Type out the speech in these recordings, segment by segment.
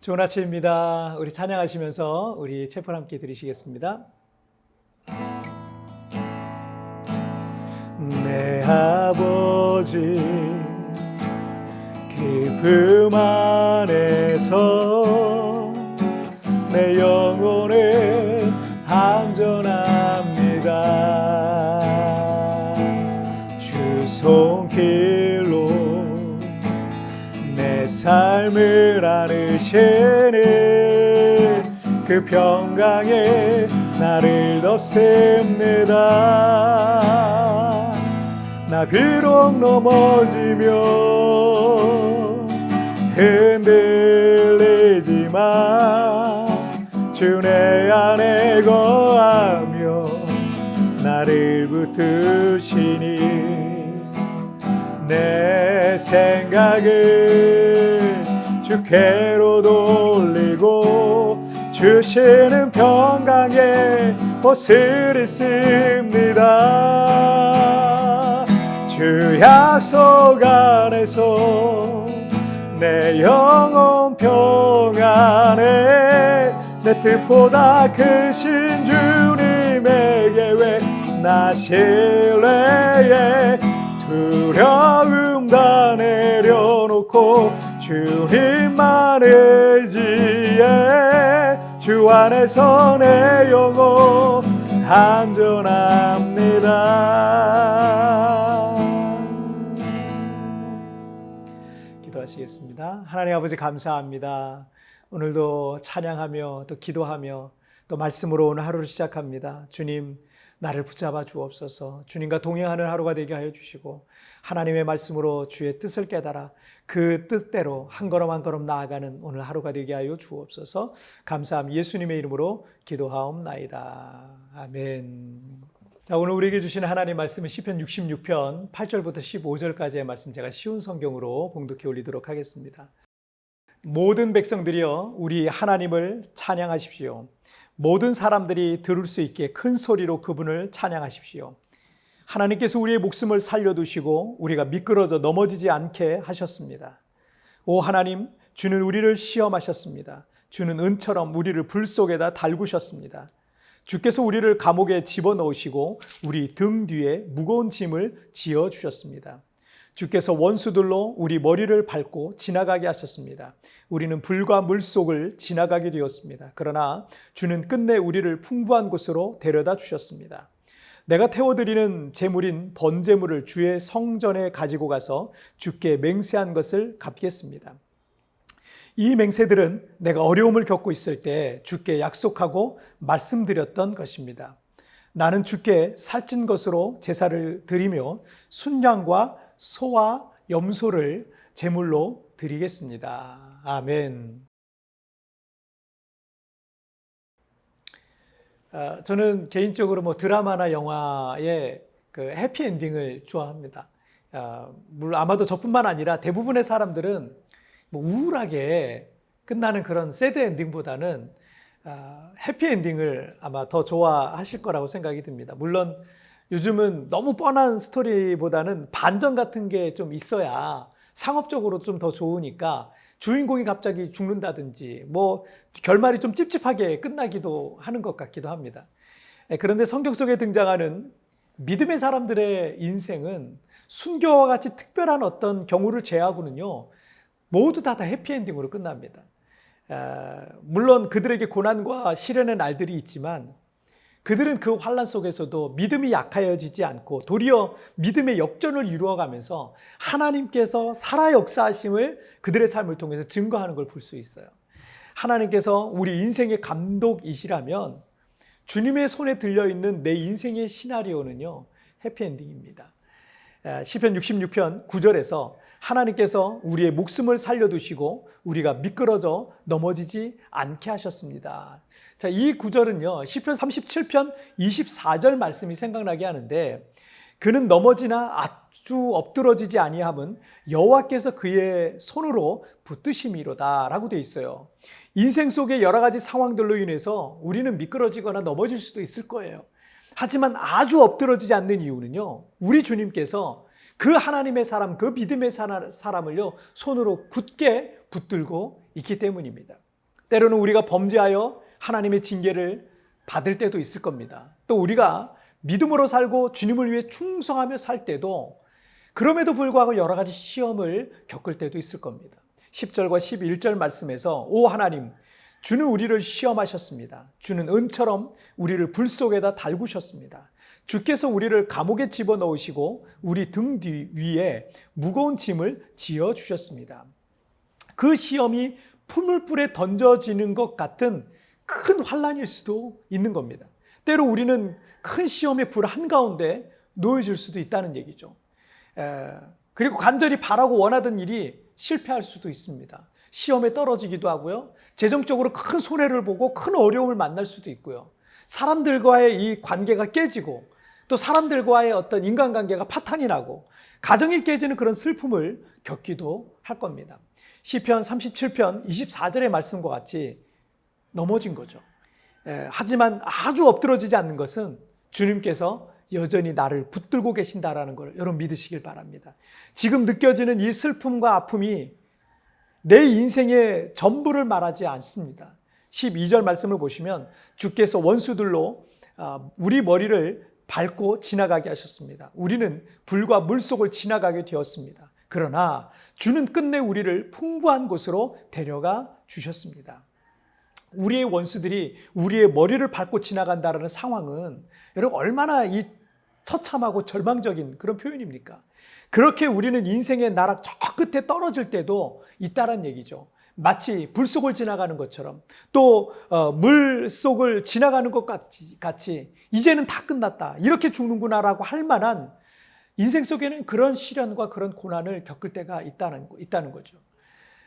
좋은 아침입니다. 우리 찬양하시면서 우리 체포를 함께 드리시겠습니다. 내 아버지 기쁨 안에서 내 영혼은 안전합니다. 주 손길로 내 삶을 안으시는 그 평강에 나를 덮습니다. 나 비록 넘어지며 흔들리지만 주 내 안에 거하며 나를 붙드시니 내 생각을 주께로 돌리고 주시는 평강의 옷을 입습니다. 주 약속 안에서 내 영혼 평안에 내 뜻보다 크신 주님에게 왜 나 신뢰에 두려움 다 내려놓고 주님만 의지해 주 안에서 내 영혼 안전합니다. 기도하시겠습니다. 하나님 아버지 감사합니다. 오늘도 찬양하며 또 기도하며 또 말씀으로 오늘 하루를 시작합니다. 주님 나를 붙잡아 주옵소서. 주님과 동행하는 하루가 되게 하여 주시고 하나님의 말씀으로 주의 뜻을 깨달아 그 뜻대로 한 걸음 한 걸음 나아가는 오늘 하루가 되게 하여 주옵소서. 감사함 예수님의 이름으로 기도하옵나이다. 아멘. 자, 오늘 우리에게 주시는 하나님 말씀은 시편 66편 8절부터 15절까지의 말씀 제가 쉬운 성경으로 봉독해 올리도록 하겠습니다. 모든 백성들이여 우리 하나님을 찬양하십시오. 모든 사람들이 들을 수 있게 큰 소리로 그분을 찬양하십시오. 하나님께서 우리의 목숨을 살려두시고 우리가 미끄러져 넘어지지 않게 하셨습니다. 오 하나님, 주는 우리를 시험하셨습니다. 주는 은처럼 우리를 불 속에다 달구셨습니다. 주께서 우리를 감옥에 집어넣으시고 우리 등 뒤에 무거운 짐을 지어주셨습니다. 주께서 원수들로 우리 머리를 밟고 지나가게 하셨습니다. 우리는 불과 물속을 지나가게 되었습니다. 그러나 주는 끝내 우리를 풍부한 곳으로 데려다 주셨습니다. 내가 태워드리는 제물인 번제물을 주의 성전에 가지고 가서 주께 맹세한 것을 갚겠습니다. 이 맹세들은 내가 어려움을 겪고 있을 때 주께 약속하고 말씀드렸던 것입니다. 나는 주께 살찐 것으로 제사를 드리며 순양과 소와 염소를 제물로 드리겠습니다. 아멘. 저는 개인적으로 드라마나 영화의 그 해피엔딩을 좋아합니다. 물론 아마도 저뿐만 아니라 대부분의 사람들은 우울하게 끝나는 그런 새드 엔딩보다는 해피엔딩을 아마 더 좋아하실 거라고 생각이 듭니다. 물론 요즘은 너무 뻔한 스토리보다는 반전 같은 게 좀 있어야 상업적으로 좀 더 좋으니까 주인공이 갑자기 죽는다든지 결말이 좀 찝찝하게 끝나기도 하는 것 같기도 합니다. 그런데 성경 속에 등장하는 믿음의 사람들의 인생은 순교와 같이 특별한 어떤 경우를 제외하고는요 모두 다 해피엔딩으로 끝납니다. 물론 그들에게 고난과 시련의 날들이 있지만 그들은 그 환난 속에서도 믿음이 약해지지 않고 도리어 믿음의 역전을 이루어가면서 하나님께서 살아 역사하심을 그들의 삶을 통해서 증거하는 걸 볼 수 있어요. 하나님께서 우리 인생의 감독이시라면 주님의 손에 들려있는 내 인생의 시나리오는요 해피엔딩입니다. 시편 66편 9절에서 하나님께서 우리의 목숨을 살려두시고 우리가 미끄러져 넘어지지 않게 하셨습니다. 자, 이 구절은요 시편 37편 24절 말씀이 생각나게 하는데 그는 넘어지나 아주 엎드러지지 아니함은 여호와께서 그의 손으로 붙드심이로다 라고 되어 있어요. 인생 속의 여러 가지 상황들로 인해서 우리는 미끄러지거나 넘어질 수도 있을 거예요. 하지만 아주 엎드러지지 않는 이유는요 우리 주님께서 그 하나님의 사람, 그 믿음의 사람을요 손으로 굳게 붙들고 있기 때문입니다. 때로는 우리가 범죄하여 하나님의 징계를 받을 때도 있을 겁니다. 또 우리가 믿음으로 살고 주님을 위해 충성하며 살 때도 그럼에도 불구하고 여러 가지 시험을 겪을 때도 있을 겁니다. 10절과 11절 말씀에서 오 하나님, 주는 우리를 시험하셨습니다. 주는 은처럼 우리를 불 속에다 달구셨습니다. 주께서 우리를 감옥에 집어넣으시고 우리 등 뒤 위에 무거운 짐을 지어주셨습니다. 그 시험이 풀물불에 던져지는 것 같은 큰 환난일 수도 있는 겁니다. 때로 우리는 큰 시험의 불 한가운데 놓여질 수도 있다는 얘기죠. 그리고 간절히 바라고 원하던 일이 실패할 수도 있습니다. 시험에 떨어지기도 하고요. 재정적으로 큰 손해를 보고 큰 어려움을 만날 수도 있고요. 사람들과의 이 관계가 깨지고 또 사람들과의 어떤 인간관계가 파탄이 나고 가정이 깨지는 그런 슬픔을 겪기도 할 겁니다. 시편 37편 24절의 말씀과 같이 넘어진 거죠. 하지만 아주 엎드러지지 않는 것은 주님께서 여전히 나를 붙들고 계신다라는 걸 여러분 믿으시길 바랍니다. 지금 느껴지는 이 슬픔과 아픔이 내 인생의 전부를 말하지 않습니다. 12절 말씀을 보시면 주께서 원수들로 우리 머리를 밟고 지나가게 하셨습니다. 우리는 불과 물속을 지나가게 되었습니다. 그러나 주는 끝내 우리를 풍부한 곳으로 데려가 주셨습니다. 우리의 원수들이 우리의 머리를 밟고 지나간다는 상황은 여러분 얼마나 이 처참하고 절망적인 그런 표현입니까? 그렇게 우리는 인생의 나락 저 끝에 떨어질 때도 있다는 얘기죠. 마치 불 속을 지나가는 것처럼 또 물 속을 지나가는 것 같이 이제는 다 끝났다 이렇게 죽는구나라고 할 만한 인생 속에는 그런 시련과 그런 고난을 겪을 때가 있다는 거죠.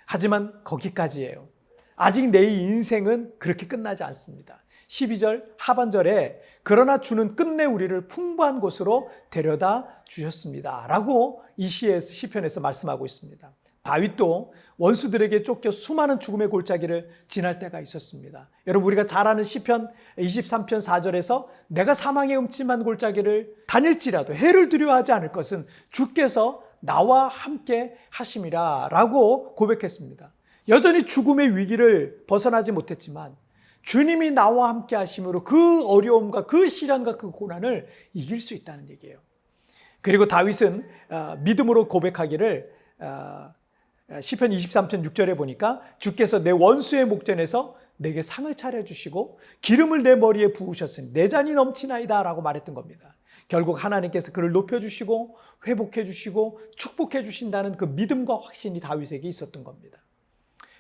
하지만 거기까지예요. 아직 내 인생은 그렇게 끝나지 않습니다. 12절 하반절에 그러나 주는 끝내 우리를 풍부한 곳으로 데려다 주셨습니다 라고 이 시편에서 말씀하고 있습니다. 다윗도 원수들에게 쫓겨 수많은 죽음의 골짜기를 지날 때가 있었습니다. 여러분 우리가 잘 아는 시편 23편 4절에서 내가 사망의 음침한 골짜기를 다닐지라도 해를 두려워하지 않을 것은 주께서 나와 함께 하심이라 라고 고백했습니다. 여전히 죽음의 위기를 벗어나지 못했지만 주님이 나와 함께 하심으로 그 어려움과 그 시련과 그 고난을 이길 수 있다는 얘기예요. 그리고 다윗은 믿음으로 고백하기를 시편 23편 6절에 보니까 주께서 내 원수의 목전에서 내게 상을 차려주시고 기름을 내 머리에 부으셨으니 내 잔이 넘치나이다 라고 말했던 겁니다. 결국 하나님께서 그를 높여주시고 회복해주시고 축복해주신다는 그 믿음과 확신이 다윗에게 있었던 겁니다.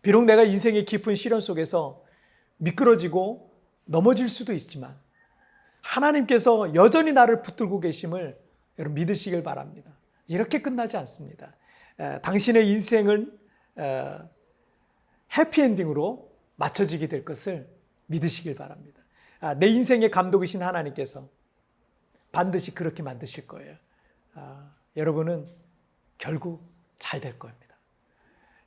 비록 내가 인생의 깊은 시련 속에서 미끄러지고 넘어질 수도 있지만 하나님께서 여전히 나를 붙들고 계심을 여러분 믿으시길 바랍니다. 이렇게 끝나지 않습니다. 당신의 인생은 해피엔딩으로 맞춰지게 될 것을 믿으시길 바랍니다. 내 인생의 감독이신 하나님께서 반드시 그렇게 만드실 거예요. 여러분은 결국 잘 될 겁니다.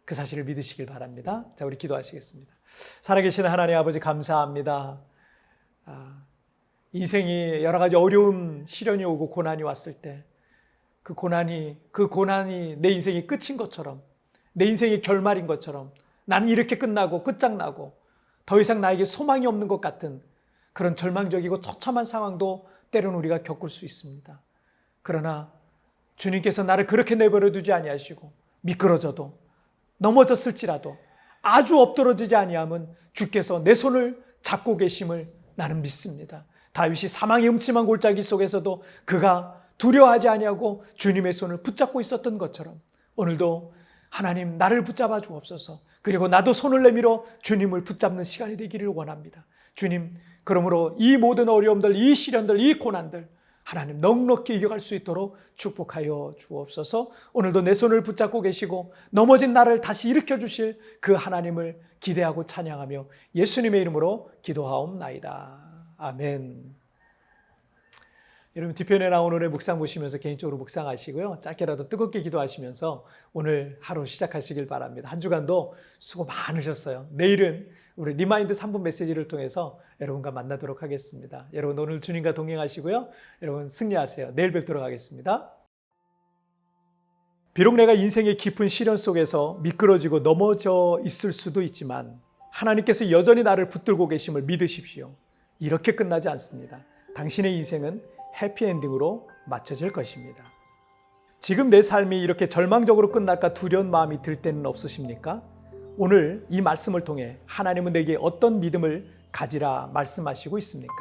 그 사실을 믿으시길 바랍니다. 자, 우리 기도하시겠습니다. 살아계신 하나님 아버지 감사합니다. 인생이 여러 가지 어려움, 시련이 오고 고난이 왔을 때 그 고난이 내 인생의 끝인 것처럼 내 인생의 결말인 것처럼 나는 이렇게 끝나고 끝장나고 더 이상 나에게 소망이 없는 것 같은 그런 절망적이고 처참한 상황도 때로는 우리가 겪을 수 있습니다. 그러나 주님께서 나를 그렇게 내버려 두지 아니하시고 미끄러져도 넘어졌을지라도 아주 엎드러지지 아니하면 주께서 내 손을 잡고 계심을 나는 믿습니다. 다윗이 사망의 음침한 골짜기 속에서도 그가 두려워하지 아니하고 주님의 손을 붙잡고 있었던 것처럼 오늘도 하나님 나를 붙잡아 주옵소서. 그리고 나도 손을 내밀어 주님을 붙잡는 시간이 되기를 원합니다. 주님, 그러므로 이 모든 어려움들, 이 시련들, 이 고난들 하나님 넉넉히 이겨갈 수 있도록 축복하여 주옵소서. 오늘도 내 손을 붙잡고 계시고 넘어진 나를 다시 일으켜 주실 그 하나님을 기대하고 찬양하며 예수님의 이름으로 기도하옵나이다. 아멘. 여러분 뒤편에 나온 오늘의 묵상 보시면서 개인적으로 묵상하시고요. 짧게라도 뜨겁게 기도하시면서 오늘 하루 시작하시길 바랍니다. 한 주간도 수고 많으셨어요. 내일은 우리 리마인드 3분 메시지를 통해서 여러분과 만나도록 하겠습니다. 여러분 오늘 주님과 동행하시고요. 여러분 승리하세요. 내일 뵙도록 하겠습니다. 비록 내가 인생의 깊은 시련 속에서 미끄러지고 넘어져 있을 수도 있지만 하나님께서 여전히 나를 붙들고 계심을 믿으십시오. 이렇게 끝나지 않습니다. 당신의 인생은 해피엔딩으로 맞춰질 것입니다. 지금 내 삶이 이렇게 절망적으로 끝날까 두려운 마음이 들 때는 없으십니까? 오늘 이 말씀을 통해 하나님은 내게 어떤 믿음을 가지라 말씀하시고 있습니까?